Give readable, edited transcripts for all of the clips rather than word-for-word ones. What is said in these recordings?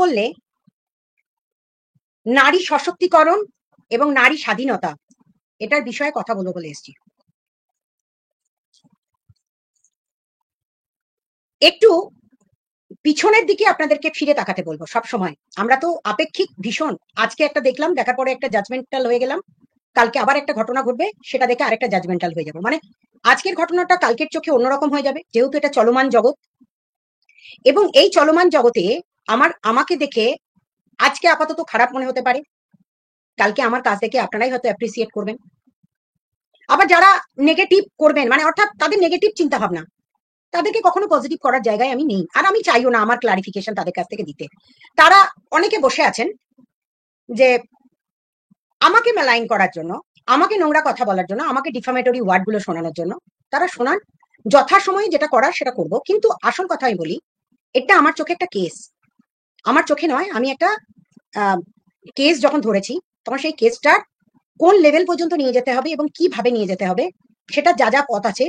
বললে নারী সশক্তিকরণ এবং নারী স্বাধীনতা এটার বিষয়ে কথা বলবো বলে এসেছি। একটু পিছনের দিকে আপনাদেরকে ফিরে তাকাতে বলবো। সব সময় আমরা তো আপেক্ষিক ভীষণ, আজকে একটা দেখলাম, দেখার পরে একটা জাজমেন্টাল হয়ে গেলাম, কালকে আবার একটা ঘটনা ঘটবে, সেটা দেখে আরেকটা জাজমেন্টাল হয়ে যাবো। মানে আজকের ঘটনাটা কালকের চোখে অন্যরকম হয়ে যাবে, যেহেতু এটা চলমান জগৎ। এবং এই চলমান জগতে আমাকে দেখে আজকে আপাতত খারাপ মনে হতে পারে, কালকে আমার কাজ দেখে আপনারাই হয়তো অ্যাপ্রিসিয়েট করবেন। আবার যারা নেগেটিভ করবেন, মানে অর্থাৎ তাদের নেগেটিভ চিন্তা ভাবনা, তাদেরকে কখনো পজিটিভ করার জায়গায় আমি নেই, আর আমি চাইও না আমার ক্লারিফিকেশন তাদের কাছ থেকে দিতে। তারা অনেকে বসে আছেন যে আমাকে মেলাইন করার জন্য, আমাকে নোংরা কথা বলার জন্য, আমাকে ডিফামেটরি ওয়ার্ড গুলো শোনানোর জন্য। তারা শোনান, যথাসময়ে যেটা করার সেটা করব। কিন্তু আসল কথা আমি বলি, এটা আমার চোখে একটা কেস, আমার চোখে নয়, আমি একটা কেস যখন ধরেছি তখন সেই কেসটার কোন লেভেল পর্যন্ত নিয়ে যেতে হবে এবং কিভাবে নিয়ে যেতে হবে, সেটা যা যা পথ আছে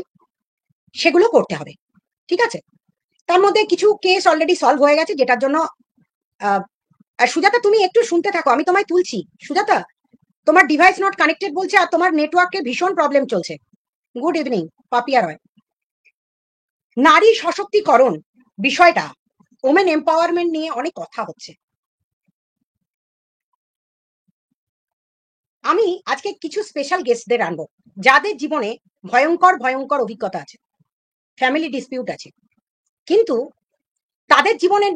সেগুলো করতে হবে। ঠিক আছে? তার মধ্যে কিছু কেস অলরেডি সলভ হয়ে গেছে, যেটার জন্য সুজাতা তুমি একটু শুনতে থাকো, আমি তোমায় তুলছি। সুজাতা, তোমার ডিভাইস নট কানেক্টেড বলছে আর তোমার নেটওয়ার্কে ভীষণ প্রবলেম চলছে। গুড ইভিনিং পাপিয়া রয়। নারী সশক্তিকরণ বিষয়টা, ওমেন এম্পাওয়ারমেন্ট নিয়ে অনেক কথা হচ্ছে। আমি আজকে কিছু স্পেশাল গেস্টদের আনবো যাদের জীবনে ভয়ঙ্কর ভয়ঙ্কর অভিজ্ঞতা আছে, ফ্যামিলি ডিসপিউট আছে, কিন্তু তাদের জীবনের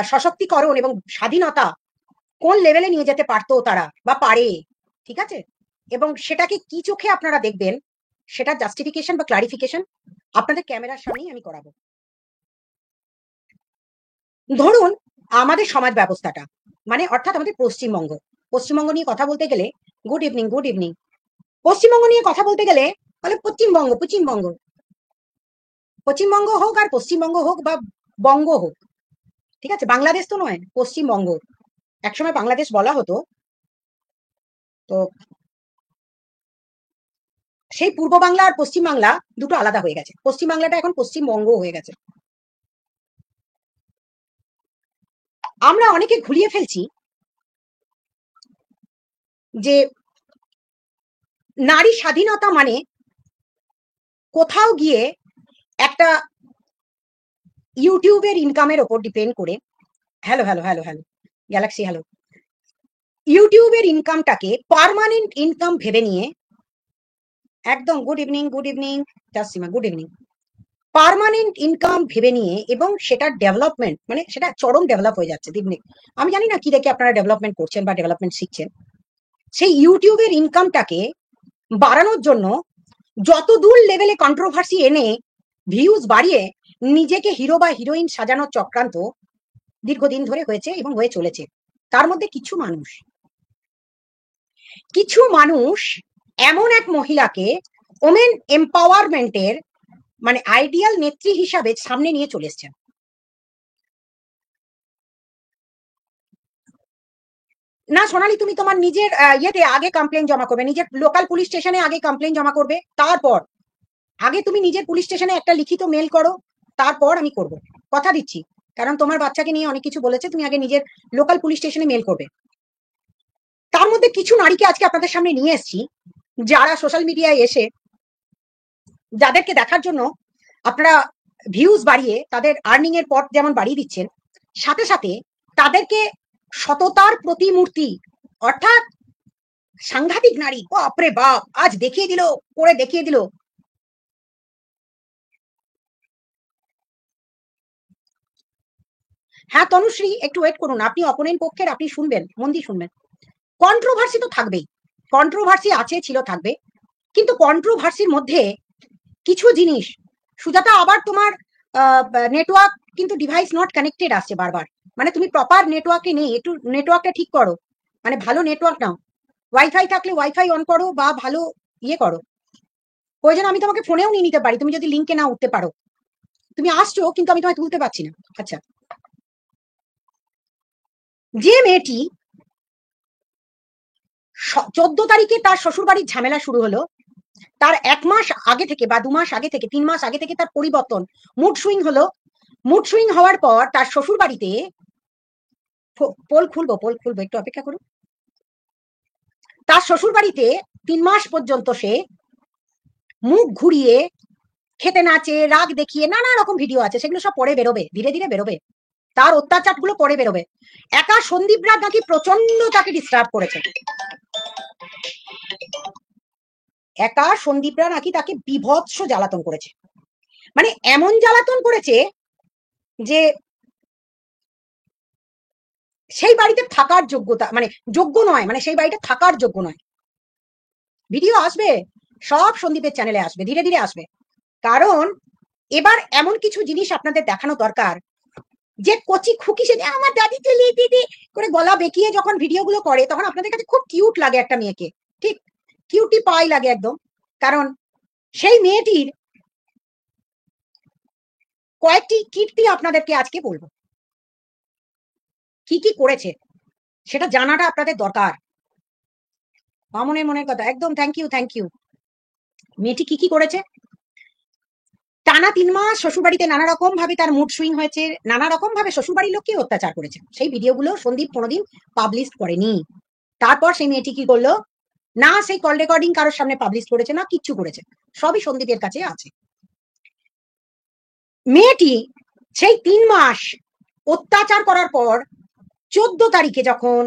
সশক্তিকরণ এবং স্বাধীনতা কোন লেভেলে নিয়ে যেতে পারতো তারা বা পারে। ঠিক আছে? এবং সেটাকে কি চোখে আপনারা দেখবেন, সেটা জাস্টিফিকেশন বা ক্লারিফিকেশন আপনাদের ক্যামেরার সামনেই আমি করাবো। ধরুন আমাদের সমাজ ব্যবস্থাটা, মানে অর্থাৎ আমাদের পশ্চিমবঙ্গ, পশ্চিমবঙ্গ নিয়ে কথা বলতে গেলে, good evening good evening, Paschimbanga নিয়ে কথা বলতে গেলে বলে পশ্চিমবঙ্গ পশ্চিমবঙ্গ, পশ্চিমবঙ্গ হোক আর পশ্চিমবঙ্গ হোক বা বঙ্গ হোক, ঠিক আছে, বাংলাদেশ তো নয়, পশ্চিমবঙ্গ। একসময় বাংলাদেশ বলা হতো, তো সেই পূর্ব বাংলা আর পশ্চিম বাংলা দুটো আলাদা হয়ে গেছে, পশ্চিম বাংলাটা এখন পশ্চিমবঙ্গ হয়ে গেছে। আমরা অনেকে ঘুরিয়ে ফেলছি যে নারী স্বাধীনতা মানে কোথাও গিয়ে একটা ইউটিউবের ইনকামের ওপর ডিপেন্ড করে, hello hello hello hello galaxy hello, ইউটিউবের ইনকামটাকে পার্মানেন্ট ইনকাম ভেবে নিয়ে, একদম good evening Tasima, good evening, permanent income ভেবে নিয়ে এবং সেটার ডেভেলপমেন্ট, মানে সেটা চরম ডেভেলপ হয়ে যাচ্ছে দিন দিন। আমি জানি না কি দেখে আপনারা ডেভেলপমেন্ট করছেন বা ডেভেলপমেন্ট শিখছেন। সেই ইউটিউবের ইনকামটাকে বাড়ানোর জন্য যত দূর লেভেলে কন্ট্রোভার্সি এনে ভিউজ বাড়িয়ে নিজেকে হিরো বা হিরোইন সাজানোর চক্রান্ত দীর্ঘদিন ধরে হয়েছে এবং হয়ে চলেছে। তার মধ্যে কিছু মানুষ এমন এক মহিলাকে ওমেন এম্পাওয়ারমেন্টের মানে আইডিয়াল নেত্রী হিসাবে সামনে নিয়ে চলে এসছেন। না সোনালি, তুমি তোমার নিজের ইয়েতে আগে কমপ্লেন জমা করবে, নিজের লোকাল পুলিশ স্টেশনে আগে কমপ্লেন জমা করবে, তারপর আগে তুমি নিজের পুলিশ স্টেশনে একটা লিখিত মেল করো, তারপর আমি করব, কথা দিচ্ছি। কারণ তোমার বাচ্চাকে নিয়ে অনেক কিছু বলেছে, তুমি আগে নিজের লোকাল পুলিশ স্টেশনে মেল করবে। তার মধ্যে কিছু নারীকে আজকে আপনাদের সামনে নিয়ে এসেছি, যারা সোশ্যাল মিডিয়ায় এসে, যাদেরকে দেখার জন্য আপনারা ভিউজ বাড়িয়ে তাদের আর্নিং এর পথ যেমন বাড়িয়ে দিচ্ছেন, সাথে সাথে তাদেরকে সততার প্রতিমূর্তি, অর্থাৎ সাংঘাতিক নারী, বাপরে বাপ, আজ দেখিয়ে দিল, করে দেখিয়ে দিল। হ্যাঁ তনুশ্রী, একটু ওয়েট করুন, আপনি অপোনেন্ট পক্ষের, আপনি শুনবেন, মন দিয়ে শুনবেন। কন্ট্রোভার্সি তো থাকবেই, কন্ট্রোভার্সি আছে, ছিল, থাকবে, কিন্তু কন্ট্রোভার্সির মধ্যে কিছু জিনিস, সুজাতা আবার তোমার নেটওয়ার্ক কিন্তু ডিভাইস নট কানেক্টেড আসছে বারবার, মানে তুমি প্রপার নেটওয়ার্কে নেই, একটু নেটওয়ার্কটা ঠিক করো, মানে ভালো নেটওয়ার্ক নাও, ওয়াইফাই থাকলে ওয়াইফাই অন করো বা ভালো ইয়ে করো, প্রয়োজন আমি তোমাকে ফোনেও নিয়ে নিতে পারি, তুমি যদি লিঙ্কে না উঠতে পারো। তুমি আসছো কিন্তু আমি তোমায় তুলতে পারছি না। আচ্ছা, যে মেয়েটি 14 তারিখে তার শ্বশুর বাড়ির ঝামেলা শুরু হলো, তার 1 মাস আগে থেকে বা 2 মাস আগে থেকে 3 মাস আগে থেকে তার পরিবর্তন, মুড সুইং হলো, মুড সুইং হওয়ার পর তার শ্বশুর বাড়িতে পোল খুলবো একটু অপেক্ষা করুন। তার শ্বশুর বাড়িতে 3 মাস পর্যন্ত সে মুখ ঘুরিয়ে, খেতে নাচে, রাগ দেখিয়ে, নানা রকম ভিডিও আছে, সেগুলো সব পরে বেরোবে, ধীরে ধীরে বেরোবে, তার অত্যাচার গুলো পরে বেরোবে। একা সন্দীপ রায় নাকি প্রচন্ড তাকে ডিস্টার্ব করেছে, একা সন্দীপরা নাকি তাকে বিভৎস জ্বালাতন করেছে, মানে এমন জ্বালাতন করেছে যে সেই বাড়িতে থাকার যোগ্যতা, মানে যোগ্য নয়, মানে সেই বাড়িতে থাকার যোগ্য নয়। ভিডিও আসবে, সব সন্দীপের চ্যানেলে আসবে, ধীরে ধীরে আসবে। কারণ এবার এমন কিছু জিনিস আপনাদের দেখানো দরকার, যে কচি খুকি সে আমার দাদি চলে দিদি করে গলা বেঁকিয়ে যখন ভিডিওগুলো করে, তখন আপনাদের কাছে খুব কিউট লাগে একটা মেয়েকে, ঠিক কিউটি পাই লাগে একদম। কারণ সেই মেয়েটির কয়েকটি কীর্তি আপনাদেরকে আজকে বলবো, কি কি করেছে সেটা জানাটা আপনাদের দরকার। মামনের মনের কথা, একদম থ্যাংক ইউ। মেয়েটি কি কি করেছে? টানা 3 মাস শ্বশুরবাড়িতে নানা রকম ভাবে তার মুড সুইং হয়েছে, নানা রকম ভাবে শ্বশুরবাড়ির লোককে অত্যাচার করেছে, সেই ভিডিওগুলো সন্দীপ কোনোদিন পাবলিশ করেনি। তারপর সেই মেয়েটি কি করলো, না সেই কল রেকর্ডিং কারোর সামনে পাবলিশ করেছে, না কিচ্ছু করেছে, সবই সন্দীপের কাছে আছে। মেয়েটি সেই 3 মাস অত্যাচার করার পর 14 তারিখে যখন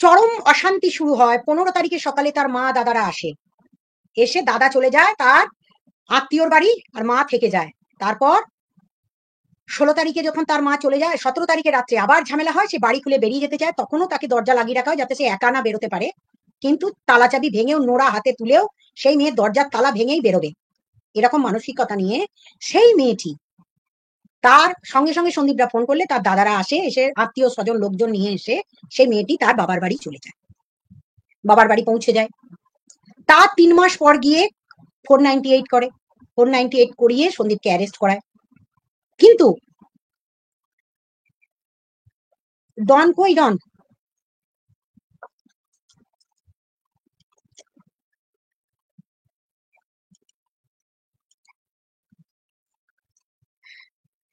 চরম অশান্তি শুরু হয়, 15 তারিখে সকালে তার মা দাদারা আসে, এসে দাদা চলে যায় তার আত্মীয়র বাড়ি আর মা থেকে যায়। তারপর 16 তারিখে যখন তার মা চলে যায়, 17 তারিখে রাত্রে আবার ঝামেলা হয়, সে বাড়ি খুলে বেরিয়ে যেতে চায়, তখনও তাকে দরজা লাগিয়ে রাখা হয় যাতে সে একা না বেরোতে পারে। কিন্তু তালা চাবি ভেঙেও, নোড়া হাতে তুলেও সেই মেয়ের দরজার তালা ভেঙেই বেরোবে, এরকম মানসিকতা নিয়ে সেই মেয়েটি, তার সঙ্গে সঙ্গে সন্দীপরা ফোন করলে তার দাদারা আসে, এসে আত্মীয় স্বজন লোকজন নিয়ে এসে সেই মেয়েটি তার বাবার বাড়ি চলে যায়, বাবার বাড়ি পৌঁছে যায়। তার 3 মাস পর গিয়ে 498 করে, 498 করিয়ে সন্দীপকে অ্যারেস্ট করায়। কিন্তু ডন কই ডন,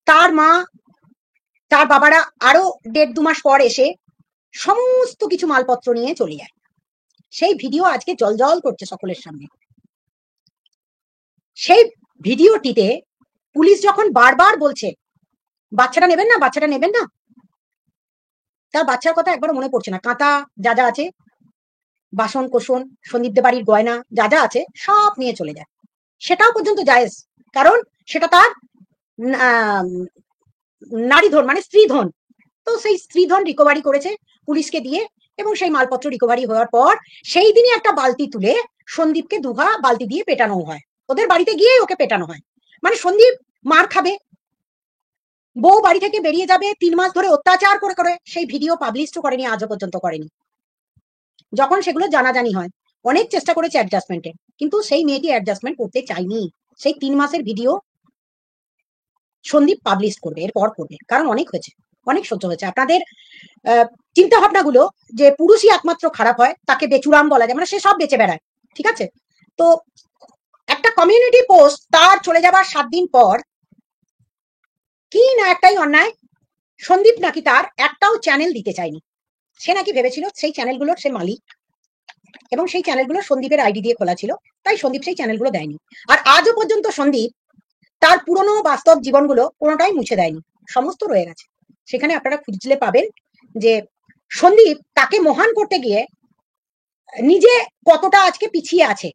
তার মা, তার বাবারা আরো 1.5-2 মাস পর এসে সমস্ত কিছু মালপত্র নিয়ে চলে যায়। সেই ভিডিও আজকে জলজল করছে সকলের সামনে। সেই ভিডিওটিতে পুলিশ যখন বারবার বলছে বাচ্চাটা নেবেন না, বাচ্চাটা নেবেন না, তার বাচ্চার কথা একবারও মনে পড়ছে না। কাঁথা যা যা আছে, বাসন কোসন, সন্দীপদের বাড়ির গয়না যা যা আছে সব নিয়ে চলে যায়, সেটাও পর্যন্ত জায়েজ, কারণ সেটা তার নারী ধন, মানে স্ত্রী ধন। তো সেই স্ত্রী ধন রিকভারি করেছে পুলিশকে দিয়ে, এবং সেই মালপত্র রিকভারি হওয়ার পর সেই দিনই একটা বালতি তুলে সন্দীপকে দুঘা বালতি দিয়ে পেটানো হয়, ওদের বাড়িতে গিয়ে ওকে পেটানো হয়। মানে সন্দীপ মার খাবে, বউ বাড়ি থেকে বেরিয়ে যাবে, 3 মাস ধরে অত্যাচার করে করে, সেই ভিডিও পাবলিশ তো করেনি, আজও পর্যন্ত করেনি। যখন সেগুলো জানাজানি হয়, অনেক চেষ্টা করেছে অ্যাডজাস্টমেন্টের, কিন্তু সেই মেয়েটি অ্যাডজাস্টমেন্ট করতে চায়নি। সেই 3 মাসের ভিডিও সন্দীপ পাবলিশ করবে, এরপর করবে, কারণ অনেক হয়েছে, অনেক সহ্য হয়েছে। আপনাদের চিন্তা ভাবনাগুলো, যে পুরুষই একমাত্র খারাপ হয়, তাকে বেচুরাম বলা যায়, মানে সে সব বেঁচে বেড়ায়, ঠিক আছে। তো একটা কমিউনিটি পোস্ট তার চলে যাবার 7 দিন পর কি না একটাই অন্যায়, সন্দীপ নাকি তার একটাও চ্যানেল দিতে চায়নি। সে নাকি ভেবেছিল সেই চ্যানেলগুলোর সে মালিক, এবং সেই চ্যানেলগুলো সন্দীপের আইডি দিয়ে খোলা ছিল, তাই সন্দীপ সেই চ্যানেলগুলো দেয়নি। আর আজও পর্যন্ত সন্দীপ তার পুরনো বাস্তব জীবনগুলো কোনোটাই মুছে দেয়নি, সমস্ত রয়ে গেছে। সেখানে আপনারা খুঁজলে পাবেন যে সন্দীপ তাকে মহান করতে গিয়ে নিজে কতটা আজকে পিছিয়ে আছে।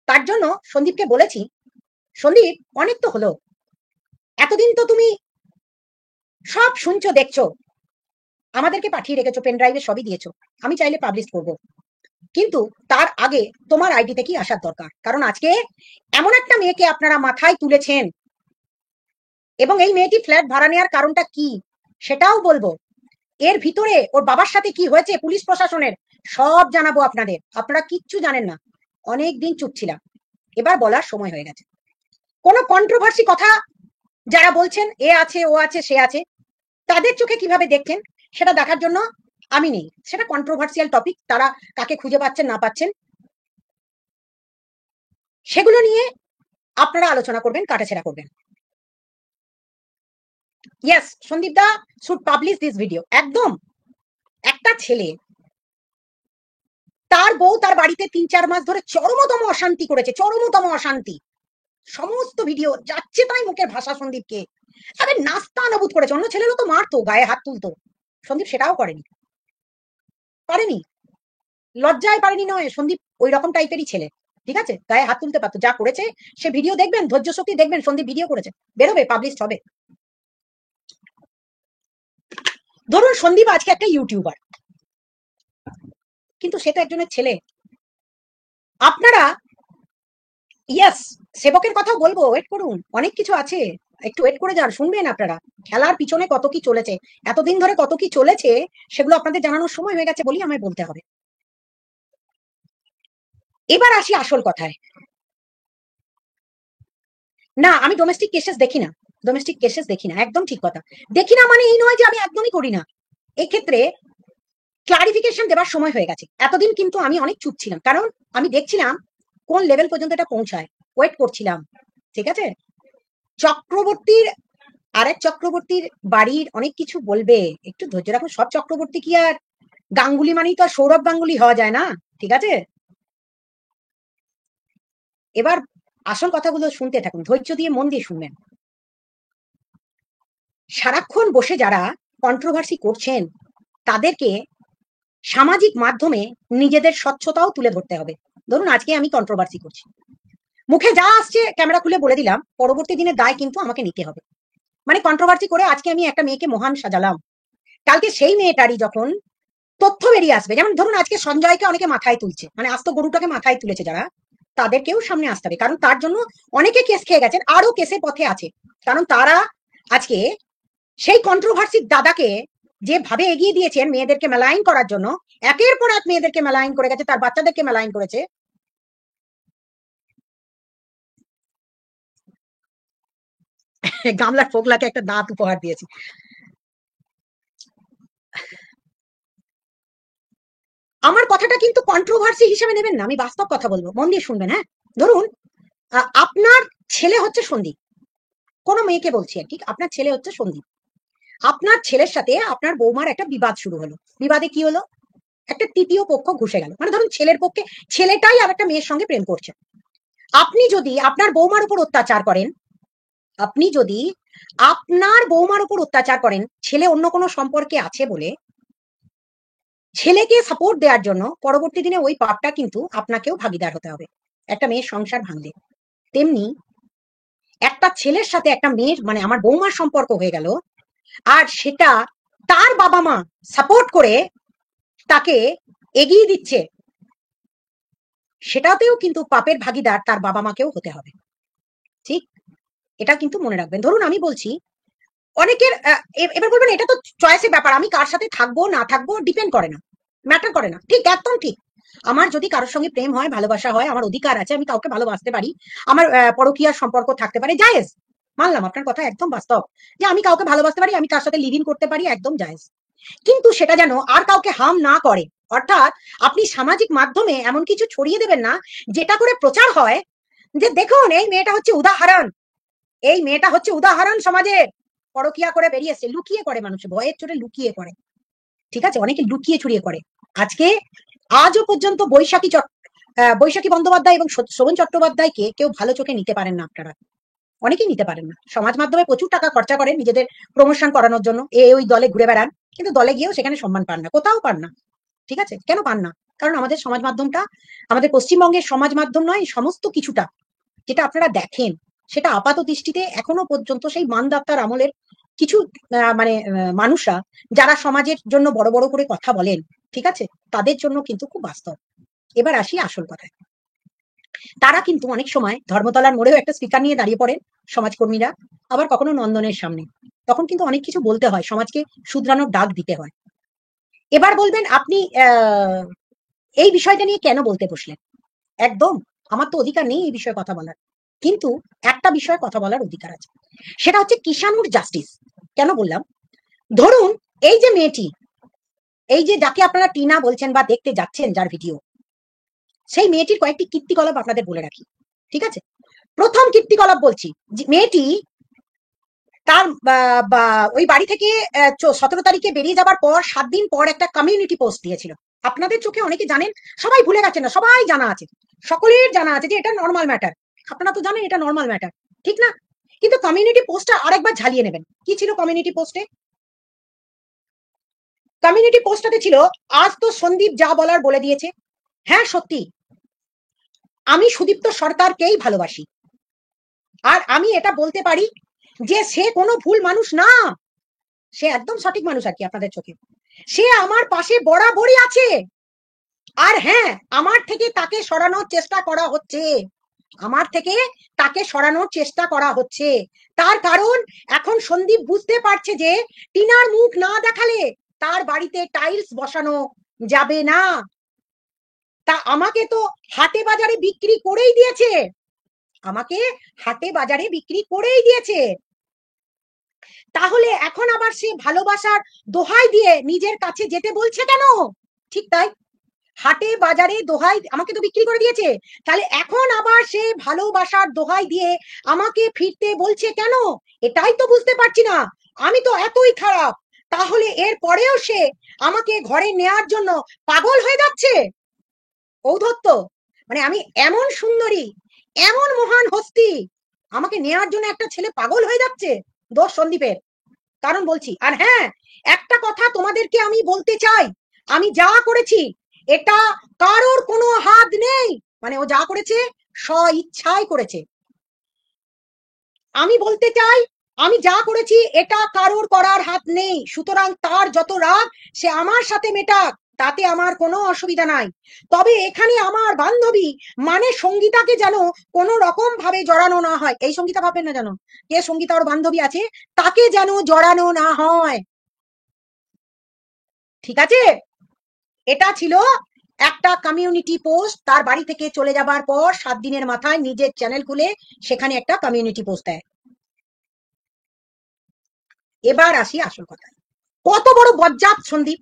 তার জন্য সন্দীপকে বলেছি, সন্দীপ অনেক তো হলো, এতদিন তো তুমি সব শুনছো দেখছো, আমাদেরকে পাঠিয়ে রেখেছো, পেন ড্রাইভে সবই দিয়েছো, আমি চাইলে পাবলিশ করবো, কিন্তু তার আগে তোমার আইডিতে কি আসার দরকার, কারণ আজকে এমন একটা মেয়েকে আপনারা মাথায় তুলেছেন, এবং এই মেয়েটি ফ্ল্যাট ভাড়া নেওয়ার কারণটা কি সেটাও বলবো, এর ভিতরে ওর বাবার সাথে কি হয়েছে পুলিশ প্রশাসনের সব জানাবো আপনাদের। আপনারা কিচ্ছু জানেন না, অনেক দিন চুপ ছিলাম, এবার বলার সময় হয়ে গেছে। কোনো কন্ট্রোভার্সি কথা যারা বলছেন, এ আছে ও আছে সে আছে, তাদের চোখে কিভাবে দেখছেন সেটা দেখার জন্য আমি নেই, সেটা কন্ট্রোভার্সিয়াল টপিক, তারা কাকে খুঁজে পাচ্ছেন না পাচ্ছেন সেগুলো নিয়ে আপনারা আলোচনা করবেন, কাটাছেড়া করবেন। Yes, Sandeep da should publish this video. একদম। একটা ছেলে তার বউ তার বাড়িতে ৩-৪ মাস ধরে চরমতম অশান্তি করেছে, চরমতম অশান্তি। সমস্ত ভিডিও যাচ্ছে তাই মুখের ভাষা সন্দীপকে আরে নাস্তা নাবুদ করেছে। অন্য ছেলেরও তো মারতো, গায়ে হাত তুলতো, সন্দীপ সেটাও করেনি, পারেনি, লজ্জায় পারেনি নয়, সন্দীপ ওই রকম টাইপেরই ছেলে। ঠিক আছে, গায়ে হাত তুলতে পারতো। যা করেছে সে ভিডিও দেখবেন, ধৈর্য শক্তি দেখবেন, সন্দীপ ভিডিও করেছে, বেরোবে, পাবলিশ হবে। ধরুন সন্দীপ আজকে একটা ইউটিউবার, কিন্তু সে তো একজনের ছেলে। আপনারা, ইয়েস, সেবকের কথাও বলবো, ওয়েট করুন, অনেক কিছু আছে, একটু ওয়েট করে যান, শুনবেন আপনারা। খেলার পিছনে কত কি চলেছে, এতদিন ধরে কত কি চলেছে, সেগুলো আপনাদের জানানোর সময় হয়ে গেছে বলি আমায় বলতে হবে। এবার আসি আসল কথায়। না, আমি ডোমেস্টিক কেসেস দেখি না, ডোমেস্টিক কেসেস দেখি না, একদম ঠিক কথা। দেখি না মানে এই নয় যে আমি একদমই করি না। এক্ষেত্রে ক্লারিফিকেশন দেবার সময় হয়ে গেছে। এতদিন কিন্তু আমি অনেক চুপ ছিলাম, কারণ আমি দেখছিলাম কোন লেভেল পর্যন্ত এটা পৌঁছায়, ওয়েট করছিলাম। ঠিক আছে, চক্রবর্তীর, আরেক চক্রবর্তীর বাড়ির অনেক কিছু বলবে, একটু ধৈর্য রাখুন। সব চক্রবর্তী কি আর গাঙ্গুলি মানেই তো আর সৌরভ গাঙ্গুলি হওয়া যায় না, ঠিক আছে। এবার আসল কথাগুলো শুনতে থাকুন, ধৈর্য দিয়ে মন দিয়ে শুনবেন। সারাক্ষণ বসে যারা কন্ট্রোভার্সি করছেন, তাদেরকে সামাজিক মাধ্যমে নিজেদের স্বচ্ছতাও তুলে ধরতে হবে। ধরুন আজকে আমি কন্ট্রোভার্সি করছি, মুখে যা আসছে ক্যামেরা খুলে বলে দিলাম, পরবর্তী দিনে দায় কিন্তু আমাকে নিতে হবে। মানে কন্ট্রোভার্সি করে আজকে আমি একটা মেয়েকে মহান সাজালাম, কালকে সেই মেয়েটারই যখন তথ্য বেরিয়ে আসবে, যেমন ধরুন আজকে সঞ্জয়কে অনেকে মাথায় তুলছে, মানে আস্ত গরুটাকে মাথায় তুলেছে যারা, তাদেরকেও সামনে আসতে হবে, কারণ তার জন্য অনেকে কেস খেয়ে গেছেন, আরো কেসের পথে আছে। কারণ তারা আজকে সেই কন্ট্রোভার্সির দাদাকে যেভাবে এগিয়ে দিয়েছেন মেয়েদেরকে মেলাইন করার জন্য, একের পর এক মেয়েদেরকে মেলাইন করে গেছে, তার বাচ্চাদেরকে মেলাইন করেছে। গামলার ফোকলাকে একটা দাঁত উপহার দিয়েছি। আমার কথাটা কিন্তু কন্ট্রোভার্সি হিসেবে নেবেন না, আমি বাস্তব কথা বলবো, মন দিয়ে শুনবেন। হ্যাঁ, ধরুন আপনার ছেলে হচ্ছে সন্দীপ, কোনো মেয়েকে বলছি আর কি, আপনার ছেলে হচ্ছে সন্দীপ, আপনার ছেলের সাথে আপনার বৌমার একটা বিবাদ শুরু হলো, বিবাদে কি হলো, একটা তৃতীয় পক্ষ ঘুষে গেল, মানে ধরুন ছেলের পক্ষে ছেলেটাই আর একটা মেয়ের সঙ্গে প্রেম করছে। আপনি যদি আপনার বৌমার উপর অত্যাচার করেন, আপনি যদি আপনার বৌমার উপর অত্যাচার করেন, ছেলে অন্য কোনো সম্পর্কে আছে বলে ছেলেকে সাপোর্ট দেওয়ার জন্য, পরবর্তী দিনে ওই পাপটা কিন্তু আপনাকেও ভাগিদার হতে হবে, একটা মেয়ের সংসার ভাঙলে। তেমনি একটা ছেলের সাথে একটা মেয়ের, মানে আমার বৌমার সম্পর্ক হয়ে গেল, আর সেটা তার বাবা মা সাপোর্ট করে তাকে এগিয়ে দিচ্ছে, সেটাতেও কিন্তু পাপের ভাগিদার তার বাবা মাকেও হতে হবে। ঠিক, এটা কিন্তু মনে রাখবেন। ধরুন আমি বলছি, অনেকের এবার বলবেন এটা তো চয়েসের ব্যাপার, আমি কার সাথে থাকবো না থাকবো ডিপেন্ড করে না, ম্যাটার করে না। ঠিক, একদম ঠিক। আমার যদি কারোর সঙ্গে প্রেম হয়, ভালোবাসা হয়, আমার অধিকার আছে, আমি কাউকে ভালোবাসতে পারি, আমার পরকীয়ার সম্পর্ক থাকতে পারে, জায়েজ। মানলাম আপনার কথা একদম বাস্তব, যে আমি কাউকে ভালোবাসতে পারি, আমি তার সাথে লিভ ইন করতে পারি, একদম জায়েজ। কিন্তু সেটা যেন আর কাউকে হার্ম না করে। অর্থাৎ আপনি সামাজিক মাধ্যমে এমন কিছু ছড়িয়ে দেবেন না যেটা করে প্রচার হয় যে দেখুন এই মেয়েটা হচ্ছে উদাহরণ, এই মেয়েটা হচ্ছে উদাহরণ সমাজে, পরকিয়া করে বেরিয়েছে, লুকিয়ে করে, মানুষ ভয়ের চোটে লুকিয়ে করে। ঠিক আছে, অনেকে লুকিয়ে ছড়িয়ে করে। আজকে আজও পর্যন্ত বৈশাখী বন্দ্যোপাধ্যায় এবং শোভন চট্টোপাধ্যায়কে কেউ ভালো চোখে নিতে পারেন না আপনারা, অনেকেই নিতে পারেন না। সমাজ মাধ্যমে প্রচুর টাকা খরচা করেন নিজেদের প্রমোশন করানোর জন্য, ওই দলে ঘুরে বেড়ান, কিন্তু দলে গিয়েও সেখানে সম্মান পান না, কোথাও পান না। ঠিক আছে, কেন পান না? কারণ আমাদের সমাজ মাধ্যমটা, আমাদের পশ্চিমবঙ্গের সমাজ মাধ্যম নয়, সমস্ত কিছুটা যেটা আপনারা দেখেন, সেটা আপাত দৃষ্টিতে এখনো পর্যন্ত সেই মানদাত্তার আমলের কিছু মানে মানুষরা যারা সমাজের জন্য বড় বড় করে কথা বলেন, ঠিক আছে, তাদের জন্য কিন্তু খুব বাস্তব। এবার আসি আসল কথায়। তারা কিন্তু অনেক সময় ধর্মতলার মোড়েও একটা স্পিকার নিয়ে দাঁড়িয়ে পড়েন সমাজকর্মীরা, আবার কখনো নন্দনের সামনে, তখন কিন্তু অনেক কিছু বলতে হয়, সমাজকে শুধরানোর ডাক দিতে হয়। এবার বলবেন আপনি এই বিষয়টা নিয়ে কেন বলতে বসলেন? একদম, আমার তো অধিকার নেই এই বিষয়ে কথা বলার, কিন্তু একটা বিষয়ে কথা বলার অধিকার আছে, সেটা হচ্ছে কিষাণুর জাস্টিস। কেন বললাম, ধরুন এই যে মেয়েটি, এই যে যাকে আপনারা টিনা বলছেন বা দেখতে যাচ্ছেন, যার ভিডিও, সেই মেয়েটির কয়েকটি কীর্তিকলাপ আপনাদের বলে রাখি। ঠিক আছে, প্রথম কীর্তিকলাপ বলছি, মেয়েটি তার ওই বাড়ি থেকে 17 তারিখে বেরিয়ে যাবার পর 7 দিন পর একটা কমিউনিটি পোস্ট দিয়েছিল। আপনাদের চোখে অনেকে জানেন, সবাই ভুলে গেছেন না, সবাই জানা আছে, সকলের জানা আছে যে এটা নর্মাল ম্যাটার। আপনারা তো জানেন এটা নর্মাল ম্যাটার, ঠিক না? কিন্তু কমিউনিটি পোস্টটা আরেকবার ঝালিয়ে নেবেন। কি ছিল কমিউনিটি পোস্টে? কমিউনিটি পোস্টটাতে ছিল, আজ তো সন্দীপ যা বলার বলে দিয়েছে। হ্যাঁ সত্যি, আমি সুদীপ্ত সরকারকেই ভালোবাসি, আর আমি এটা বলতে পারি যে সে কোনো ভুল মানুষ না, সে একদম সঠিক মানুষ আর কি আপনাদের চোখে। সে আমার পাশে বরাবরই আছে। আর হ্যাঁ, আমার থেকে তাকে সরানোর চেষ্টা করা হচ্ছে, আমার থেকে তাকে সরানোর চেষ্টা করা হচ্ছে। তার কারণ এখন সন্দীপ বুঝতে পারছে যে টিনার মুখ না দেখালে তার বাড়িতে টাইলস বসানো যাবে না। তা আমাকে তো হাটে বাজারে বিক্রি করেই দিয়েছে, আমাকে হাটে বাজারে বিক্রি করেই দিয়েছে। তাহলে এখন আবার সে ভালোবাসার দোহাই দিয়ে নিজের কাছে যেতে বলছে কেন? ঠিক তাই, হাটে বাজারে দোহাই আমাকে তো বিক্রি করে দিয়েছে, তাহলে এখন আবার সে ভালোবাসার দোহাই দিয়ে আমাকে ফিরতে বলছে কেন? এটাই তো বুঝতে পারছি না। আমি তো এতই খারাপ, তাহলে এর পরেও সে আমাকে ঘরে নেয়ার জন্য পাগল হয়ে যাচ্ছে। ঔদ্ধত্য, মানে আমি এমন সুন্দরী, এমন মহান হস্তি, আমাকে নেয়ার জন্য একটা ছেলে পাগল হয়ে যাচ্ছে। দোষ সন্দীপের। কারণ বলছি, আর হ্যাঁ, একটা কথা তোমাদেরকে আমি বলতে চাই, আমি যা করেছি এটা কারোর কোনো হাত নেই, মানে ও যা করেছে স্ব ইচ্ছাই করেছে। আমি বলতে চাই, আমি যা করেছি এটা কারোর করার হাত নেই, সুতরাং তার যত রাগ সে আমার সাথে মেটাক, তাতে আমার কোনো অসুবিধা নাই। তবে এখানে আমার বান্ধবী মানে সঙ্গীতাকে যেন কোনো রকম ভাবে জড়ানো না হয়। এই সঙ্গীতা ভাববেন না যেন কে সঙ্গীতা ওর বান্ধবী আছে, তাকে যেন জড়ানো না হয়, ঠিক আছে? এটা ছিল একটা কমিউনিটি পোস্ট। তার বাড়ি থেকে চলে যাবার পর 7 দিনের মাথায় নিজের চ্যানেল খুলে সেখানে একটা কমিউনিটি পোস্ট দেয়। এবার আসি আসল কথায়, কত বড় বজ্জাত সন্দীপ!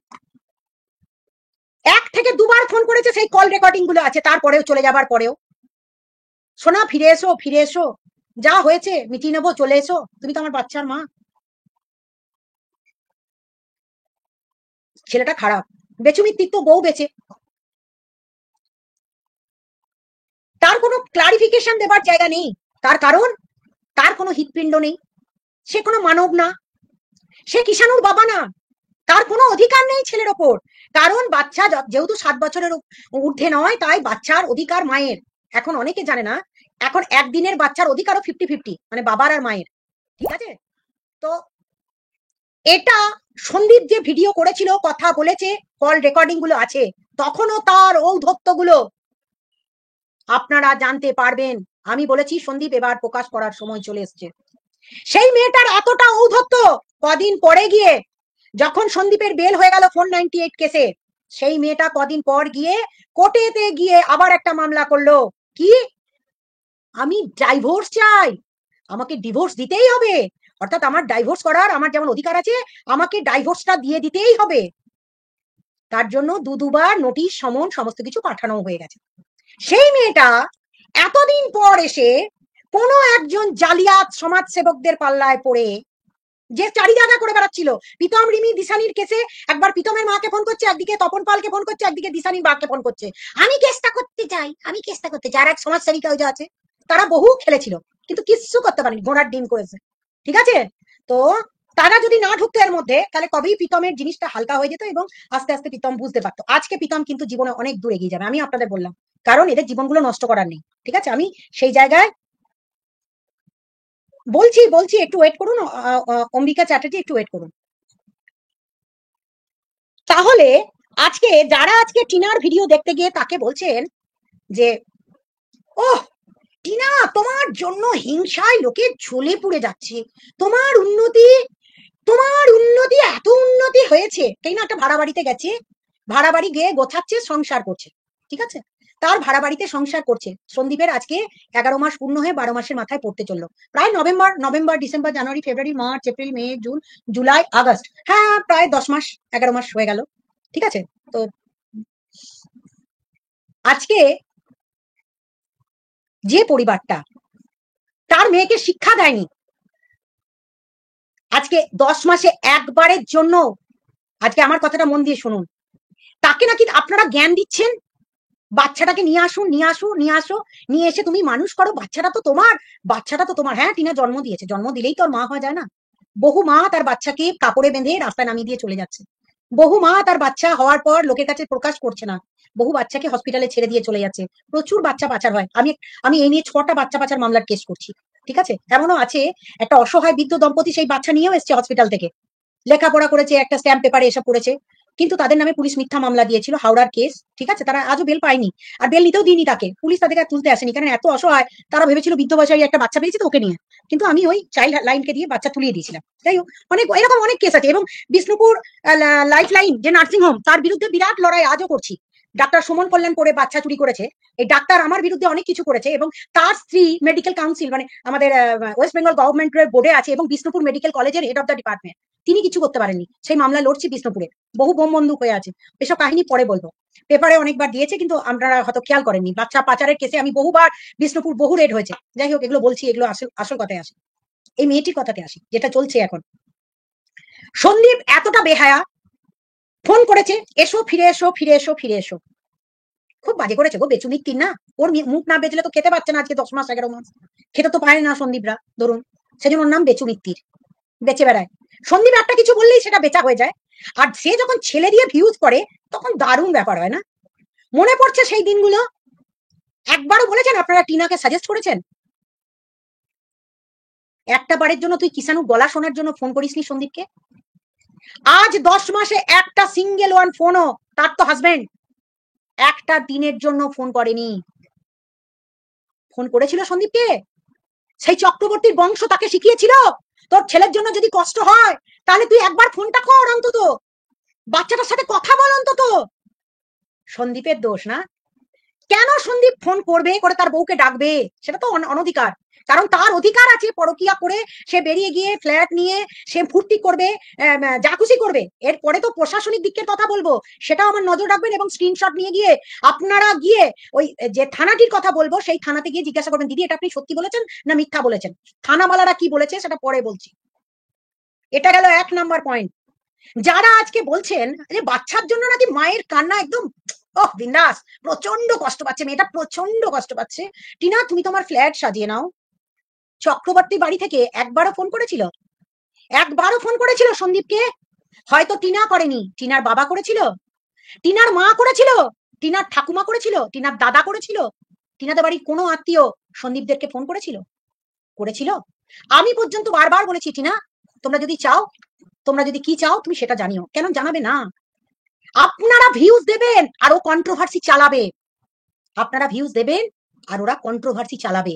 1 থেকে 2 বার ফোন করেছে, সেই কল রেকর্ডিং গুলো আছে, তারপরেও চলে যাবার পরেও, সোনা ফিরে এসো, ফিরে এসো, যা হয়েছে মিটিয়ে নেবো, চলে এসো, তুমি তো আমার বাচ্চার মা। ছেলেটা খারাপ, বেচুমিত্তির তো বউ বেচে, তার কোনো ক্লারিফিকেশন দেবার জায়গা নেই। তার কারণ তার কোনো হৃৎপিণ্ড নেই, সে কোনো মানব না, সে কিষাণুর বাবা না, তার কোনো অধিকার নেই ছেলের ওপর। কারণ বাচ্চা যেহেতু 7 বছরের ঊর্ধ্বে নয়, তাই বাচ্চার অধিকার মায়ের। এখন অনেকে জানে না, এখন একদিনের বাচ্চার অধিকারও 50-50, মানে বাবার আর মায়ের, ঠিক আছে? তো এটা সন্দীপ যে ভিডিও করেছিল, কথা বলেছে, কল রেকর্ডিং গুলো আছে, তখনও তার ঔদ্ধত্য গুলো আপনারা জানতে পারবেন। আমি বলেছি সন্দীপ এবার প্রকাশ করার সময় চলে এসছে। সেই মেয়েটার এতটা ঔদ্ধত্য, কদিন পরে গিয়ে যখন সন্দীপের বেল হয়ে গেল 498 কেসে, সেই মেয়েটা কদিন পর গিয়ে কোর্টেতে গিয়ে আবার একটা মামলা করলো। কি? আমি ডাইভোর্স চাই, আমাকে ডিভোর্স দিতেই হবে, অর্থাৎ আমার ডাইভোর্স করার আমার যেমন অধিকার আছে, আমাকে ডাইভোর্সটা দিয়ে দিতেই হবে। তার জন্য দুবার নোটিশ, সমন, সমস্ত কিছু পাঠানো হয়ে গেছে। সেই মেয়েটা এতদিন পর এসে কোনো একজন জালিয়াত সমাজসেবকদের পাল্লায় পড়ে, যে চারি জায়গা করে বেড়াচ্ছিল, প্রীতম রিমি দিশানির কেসে একবার প্রীতমের মাকে ফোন করছে, একদিকে তপন পালকে ফোন করছে, একদিকে দিশানির বাকে ফোন করছে, আমি কেসটা করতে চাই, আমি কেসটা করতে চাই। আর এক সমাজসেবিকা ওই যে আছে, তারা বহু খেলেছিল কিন্তু কিচ্ছু করতে পারেনি, ঘোড়ার ডিম করেছে, ঠিক আছে? তো তারা যদি না ঢুকতো এর মধ্যে, তাহলে কবেই প্রীতমের জিনিসটা হালকা হয়ে যেত এবং আস্তে আস্তে প্রীতম বুঝতে পারতো। আজকে প্রীতম কিন্তু জীবনে অনেক দূর এগিয়ে যাবে, আমি আপনাদের বললাম, কারণ এদের জীবনগুলো নষ্ট করার নেই, ঠিক আছে? আমি সেই জায়গায় বলছি বলছি, একটু ওয়েট করুন, অম্বিকা চ্যাটার্জি একটু ওয়েট করুন। তাহলে আজকে যারা আজকে টিনার ভিডিও দেখতে গিয়ে তাকে বলছেন যে ওহ টিনা, তোমার জন্য হিংসায় লোকে জ্বলে পুড়ে যাচ্ছে, তোমার উন্নতি, তোমার উন্নতি, এত উন্নতি হয়েছে। টিনা একটা ভাড়া বাড়িতে গেছে, ভাড়া বাড়ি গিয়ে গোছাচ্ছে, সংসার করছে, ঠিক আছে? তার ভাড়া বাড়িতে সংসার করছে। সন্দীপের আজকে 11 মাস পূর্ণ হয়ে 12 মাসের মাথায় পড়তে চললো। প্রায় নভেম্বর, ডিসেম্বর, জানুয়ারি, ফেব্রুয়ারি, মার্চ, এপ্রিল, মে, জুন, জুলাই, আগস্ট, হ্যাঁ প্রায় 10 মাস, 11 মাস হয়ে গেল, ঠিক আছে? তো আজকে যে পরিবারটা তার মেয়েকে শিক্ষা দেয়নি, আজকে 10 মাসে একবারের জন্য, আজকে আমার কথাটা মন দিয়ে শুনুন, তাকে নাকি আপনারা জ্ঞান দিচ্ছেন, বাচ্চাটাকে নিয়ে আসুন, নিয়ে আসো, নিয়ে আসো, নিয়ে এসে তুমি মানুষ করো, বাচ্চাটা তো তোমার, বাচ্চাটা তো তোমার। হ্যাঁ, টিনা জন্ম দিয়েছে, জন্ম দিলেই তো আর মা হওয়া যায় না। বহু মা তার বাচ্চাকে কাপড়ে বেঁধে রাস্তায় নামিয়ে দিয়ে চলে যাচ্ছে। বহু মা তার বাচ্চা হওয়ার পর লোকের কাছে প্রকাশ করছে না, বহু বাচ্চাকে হসপিটালে ছেড়ে দিয়ে চলে যাচ্ছে। প্রচুর বাচ্চা পাচার হয়। আমি আমি এই নিয়ে 6টা বাচ্চা পাচার মামলার কেস করছি। ঠিক আছে, এমনও আছে একটা অসহায় বৃদ্ধ দম্পতি সেই বাচ্চা নিয়েও এসছে হসপিটাল থেকে, লেখাপড়া করেছে, একটা স্ট্যাম্প পেপারে এসব করেছে, কিন্তু তাদের নামে পুলিশ মিথ্যা মামলা দিয়েছিল, হাওড়ার কেস। ঠিক আছে, তারা আজও বেল পায়নি, আর বেল নিতেও দিইনি তাকে, পুলিশ তাদেরকে আর তুলতে আসেনি, কারণ এত অসহায়। তারা ভেবেছিল বৃদ্ধ বয়সে একটা বাচ্চা পেয়েছে তো ওকে নিয়ে, কিন্তু আমি ওই চাইল্ড লাইনকে দিয়ে বাচ্চা তুলিয়ে দিয়েছিলাম। যাই হোক, অনেক এরকম অনেক কেস আছে। এবং বিষ্ণুপুর লাইফ লাইন যে নার্সিং হোম, তার বিরুদ্ধে বিরাট লড়াই আজও করছি। ডাক্তার সুমন কল্যাণ করে বাচ্চা চুরি করেছে, এই ডাক্তার আমার বিরুদ্ধে অনেক কিছু করেছে, এবং তার স্ত্রী মেডিকেল কাউন্সিল মানে আমাদের ওয়েস্ট বেঙ্গল গভর্নমেন্টের বোর্ডে আছে, এবং বিষ্ণুপুর মেডিকেল কলেজের হেড অফ দ্য ডিপার্টমেন্ট। তিনি কিছু করতে পারেননি, সেই মামলা লড়ছি বিষ্ণুপুরে, বহু বোম বন্দুক হয়ে আছে। এসব কাহিনী পরে বলবো, পেপারে অনেকবার দিয়েছে, কিন্তু আপনারা হয়তো খেয়াল করেননি। বাচ্চা পাচারের কেসে আমি বহুবার, বিষ্ণুপুর বহু রেড হয়েছে। যাই হোক, এগুলো বলছি, এগুলো আসল আসল কথায় আসে, এই মেয়েটির কথাতে আসি যেটা চলছে এখন। সন্দীপ এতটা বেহায়া, ফোন করেছে, এসো, ফিরে এসো, ফিরে এসো, ফিরে এসো। খুব বাজে করেছে গো, বেচু মিত্তির না, ওর মুখ না বেচলে তো খেতে পাচ্ছে না আজকে 10 মাস 11 মাস, খেতে তো পারে না সন্দীপরা ধরুন, সেজন্য ওর নাম বেচু মিত্তির, বেঁচে বেড়ায়। সন্দীপ একটা কিছু বললেই সেটা বেচা হয়ে যায়, আর সে যখন ছেলে দিয়ে ভিউজ করে তখন দারুণ ব্যাপার হয় না? মনে পড়ছে সেই দিনগুলো? একবারও বলেছেন আপনারা টিনাকে সাজেস্ট করেছেন একটা বারের জন্য তুই কিষাণু গলা শোনার জন্য ফোন করিসনি সন্দীপকে? আজ 10 মাসে একটা সিঙ্গেল ওয়ান ফোনও তার তো হাজবেন্ড একটা দিনের জন্য ফোন করেনি। ফোন করেছিল সন্দীপকে? সেই চক্রবর্তীর বংশ তাকে শিখিয়েছিল তোর ছেলের জন্য যদি কষ্ট হয় তাহলে তুই একবার ফোনটা কর, অন্তত বাচ্চাটার সাথে কথা বল অন্তত। সন্দীপের দোষ না? কেন সন্দীপ ফোন করবে, করে তার বউকে ডাকবে? সেটা তো অনধিকার, কারণ তার অধিকার আছে পরকিয়া করে সে বেরিয়ে গিয়ে ফ্ল্যাট নিয়ে সে ফুর্তি করবে, যা খুশি করবে। এরপরে তো প্রশাসনিক দিকের কথা বলবো, সেটাও আমার নজর রাখবেন, এবং স্ক্রিনশট নিয়ে গিয়ে আপনারা গিয়ে ওই যে থানাটির কথা বলবো সেই থানাতে গিয়ে জিজ্ঞাসা করবেন, দিদি এটা আপনি সত্যি বলেছেন না মিথ্যা বলেছেন। থানাওয়ালারা কি বলেছে সেটা পরে বলছি। এটা গেল 1 নাম্বার পয়েন্ট। যারা আজকে বলছেন যে বাচ্চার জন্য নাকি মায়ের কান্না একদম ওহ বিন্দাস, প্রচন্ড কষ্ট পাচ্ছে মেয়েটা, প্রচন্ড কষ্ট পাচ্ছে। টিনা, তুমি তোমার ফ্ল্যাট সাজিয়ে নাও। চক্রবর্তী বাড়ি থেকে একবারও ফোন করেছিল? একবারও ফোন করেছিল সন্দীপকে? হয়তো টিনা করেনি, টিনার বাবা করেছিল, টিনার মা করেছিল, টিনার ঠাকুমা করেছিল, টিনার দাদা করেছিল, টিনাদের বাড়ির কোনো আত্মীয় সন্দীপদেরকে ফোন করেছিল? করেছিল? আমি পর্যন্ত বারবার বলেছি, টিনা তোমরা যদি চাও, তোমরা যদি কি চাও তুমি সেটা জানিও। কেন জানাবে না? আপনারা ভিউজ দেবেন আর ও কন্ট্রোভার্সি চালাবে, আপনারা ভিউজ দেবেন আর ওরা কন্ট্রোভার্সি চালাবে,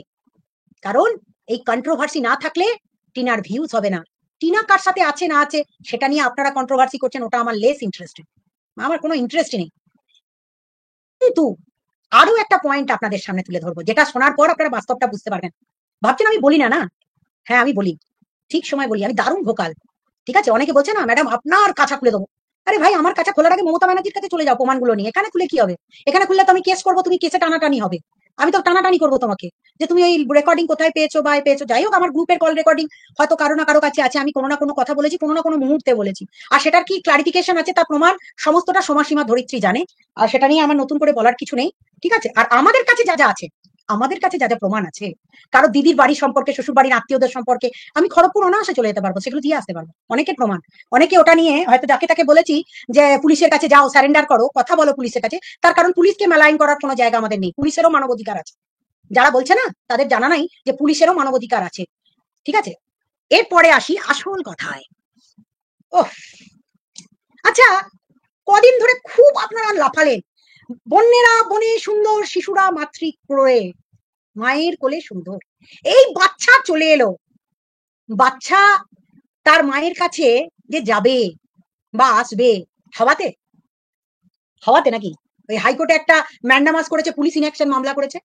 কারণ এই কন্ট্রোভার্সি না থাকলে টিনার ভিউজ হবে না। টিনা কার সাথে আছে না আছে সেটা নিয়ে আপনারা কন্ট্রোভার্সি করছেন, ওটা আমার লেস ইন্টারেস্টেড, আমার কোনো ইন্টারেস্ট নেই। কিন্তু আরো একটা পয়েন্ট আপনাদের সামনে তুলে ধরবো, যেটা শোনার পর আপনারা বাস্তবটা বুঝতে পারবেন। ভাবছেন আমি বলি না, না? হ্যাঁ আমি বলি, ঠিক সময় বলি, আমি দারুণ ভোকাল। ঠিক আছে, অনেকে বলছে না ম্যাডাম আপনার কাছা খুলে দেবো। আরে ভাই, আমার কাছে খোলার আগে মমতা ব্যানার্জির কাছে চলে যাও প্রমাণগুলো নিয়ে, এখানে খুলে কি হবে? এখানে খুললে তো আমি কেস করবো, তুমি কেসে টানাটানি হবে, আমি তো টানাটানি করবো তোমাকে, যে তুমি এই রেকর্ডিং কোথায় পেয়েছো বা পেয়েছো। যাই হোক, আমার গ্রুপের কল রেকর্ডিং হয়তো কারো না কারো কাছে আছে, আমি কোনো না কোনো কথা বলেছি, কোনো না কোনো মুহূর্তে বলেছি, আর সেটার কি ক্লারিফিকেশন আছে তার প্রমাণ সমস্তটা সময়সীমা ধরিত্রী জানে, আর সেটা নিয়ে আমার নতুন করে বলার কিছু নেই। ঠিক আছে, আর আমাদের কাছে যা যা আছে, আমাদের কাছে যা যা প্রমাণ আছে, কারো দিদির বাড়ি সম্পর্কে, শ্বশুর বাড়ির আত্মীয়দের সম্পর্কে আমি খড়গপুর অনায়াসে চলে যেতে পারবো, সেগুলো দিয়ে আসতে পারবো, অনেকের প্রমাণ। অনেকে ওটা নিয়ে হয়তো যাকে তাকে বলেছি যে পুলিশের কাছে যাও, স্যারেন্ডার করো, কথা বলো পুলিশের কাছে, তার কারণ পুলিশকে মেলাইন করার কোনো জায়গা আমাদের নেই, পুলিশেরও মানবাধিকার আছে। যারা বলছে না তাদের জানা নাই যে পুলিশেরও মানবাধিকার আছে। ঠিক আছে, এরপরে আসি আসল কথায়। ও আচ্ছা, কদিন ধরে খুব আপনারা লাফালেন, বন্যেরা বনে সুন্দর, শিশুরা মাতৃক্রয়ে, মায়ের কোলে সুন্দর। এই বাচ্চা চলে এলো, বাচ্চা তার মায়ের কাছে যে যাবে বা আসবে, হাওয়াতে? হাওয়াতে নাকি? ওই হাইকোর্টে একটা ম্যান্ডামাস করেছে, পুলিশ ইনঅ্যাকশন মামলা করেছে।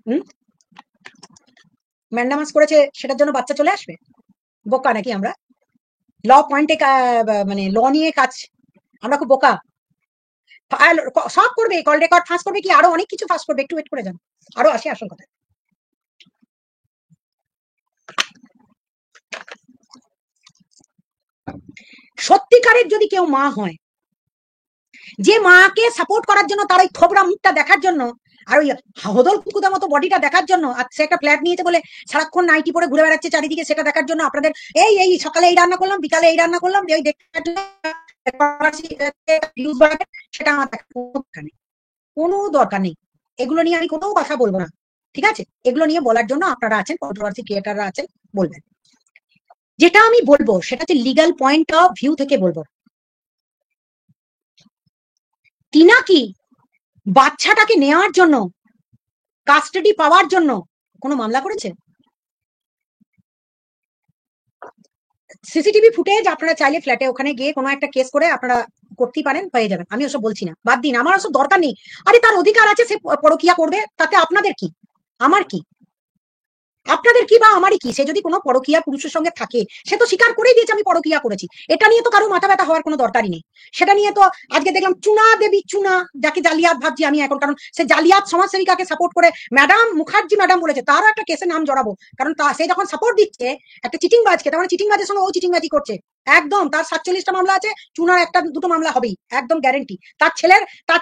হুম, ম্যান্ডামাস করেছে, সেটার জন্য বাচ্চা চলে আসবে? বোকা নাকি আমরা? ল পয়েন্টে মানে ল নিয়ে কাজ, আমরা খুব বোকা। সব করবে, কল রেকর্ড ফাঁস করবে, কি আরো অনেক কিছু ফাঁস করবে, একটু ওয়েট করে যান, আরো আসে আসল কথা। পরিবারের যদি কেউ মা হয়, যে মাকে সাপোর্ট করার জন্য, তার ওই থোবরা মুখটা দেখার জন্য আর ওই হদল কুকুদের মতো বডিটা দেখার জন্য, আর সে একটা ফ্ল্যাট নিয়েছে বলে সারাক্ষণ নাইটি পরে ঘুরে বেড়াচ্ছে চারিদিকে, সেটা দেখার জন্য আপনাদের এই এই সকালে এই রান্না করলাম, বিকালে এই রান্না করলাম, এই দেখার জন্য সেটা আমার কোনো দরকার নেই। এগুলো নিয়ে আমি কোনো কথা বলবো না, ঠিক আছে? এগুলো নিয়ে বলার জন্য আপনারা আছেন, কন্ট্রোভার্সি ক্রিয়েটাররা আছেন, বলবেন। যেটা আমি বলবো সেটা হচ্ছে লিগ্যাল পয়েন্ট অফ ভিউ থেকে বলবো। টিনা কি বাচ্চাটাকে নেওয়ার জন্য, কাস্টাডি পাওয়ার জন্য কোনো মামলা করেছে? সিসিটিভি ফুটেজ আপনারা চাইলে ফ্ল্যাটে ওখানে গিয়ে কোনো একটা কেস করে আপনারা করতেই পারেন, পেয়ে যাবেন। আমি ওসব বলছি না, বাদ দিন, আমার ওসব দরকার নেই। আরে তার অধিকার আছে, সে পরকিয়া করবে, তাতে আপনাদের কি, আমার কি, আপনাদের কি বা আমারই কি? সে যদি কোনো পরকীয়া পুরুষের সঙ্গে থাকে, সে তো স্বীকার করেই দিয়েছে আমি পরকীয়া করেছি। এটা নিয়ে তো কারো মাথা ব্যথা হওয়ার কোনো দরকারই নেই। সেটা নিয়ে তো আজকে দেখলাম চুনা দেবী, চুনা যাকে জালিয়াত ভাবছি আমি এখন, কারণ সে জালিয়াত সমাজসেবিকাকে সাপোর্ট করে ম্যাডাম মুখার্জি ম্যাডাম বলেছে, তারও একটা কেসে নাম জড়াবো। কারণ সে যখন সাপোর্ট দিচ্ছে একটা চিটিং বাজকে, তার মানে চিটিং বাজের সঙ্গে ও চিটিং বাজি করছে। একদম তার 47টা মামলা আছে, চুনার একটা দুটো মামলা হবেই, একদম গ্যারেন্টি। তার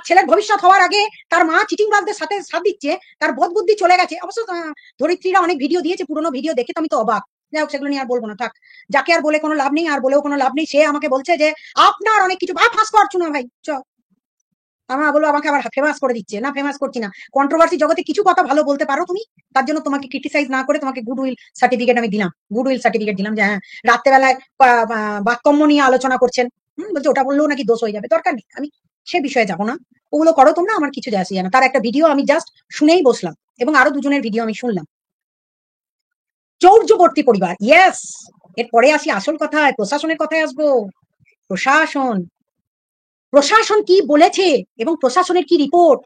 ছেলের ভবিষ্যৎ হওয়ার আগে তার মা চিটিং বাজদের সাথে সাথ দিচ্ছে, তার বোধ বুদ্ধি চলে গেছে। অবশ্য ধরিত্রীরা অনেক ভিডিও দিয়েছে, পুরোনো ভিডিও দেখে তো আমি তো অবাক। যাই হোক, সেগুলো নিয়ে আর বলবো না, থাক। যাকে আর বলে কোনো লাভ নেই, আর বলেও কোনো লাভ নেই। সে আমাকে বলছে যে আপনার অনেক কিছু ফাঁস করছো না ভাই, চ। আমার বলো, আমাকে আবার ফেমাস করে দিচ্ছে। না, ফেমাস করছি না। কন্ট্রোভার্সি জগতে কিছু কথা ভালো বলতে পারো তুমি, তার জন্য তোমাকে ক্রিটিসাইজ না করে তোমাকে গুডউইল সার্টিফিকেট আমি দিলাম, গুডউইল সার্টিফিকেট দিলাম যে হ্যাঁ, রাত্রেবেলায় বাক্যম্য নিয়ে আলোচনা করছেন, বলছে ওটা বললেও নাকি দোষ হয়ে যাবে। দরকার নেই, আমি সে বিষয়ে যাবো না। ওগুলো করো তোমরা, আমার কিছু যায় আসে যায় না। তার একটা ভিডিও আমি জাস্ট শুনেই বসলাম, এবং আরো দুজনের ভিডিও আমি শুনলাম। চৌর্যবর্তী পরিবার, ইয়েস। এরপরে আসি আসল কথায়, প্রশাসনের কথায় আসবো। প্রশাসন প্রশাসন কি বলেছে এবং প্রশাসনের কি রিপোর্ট,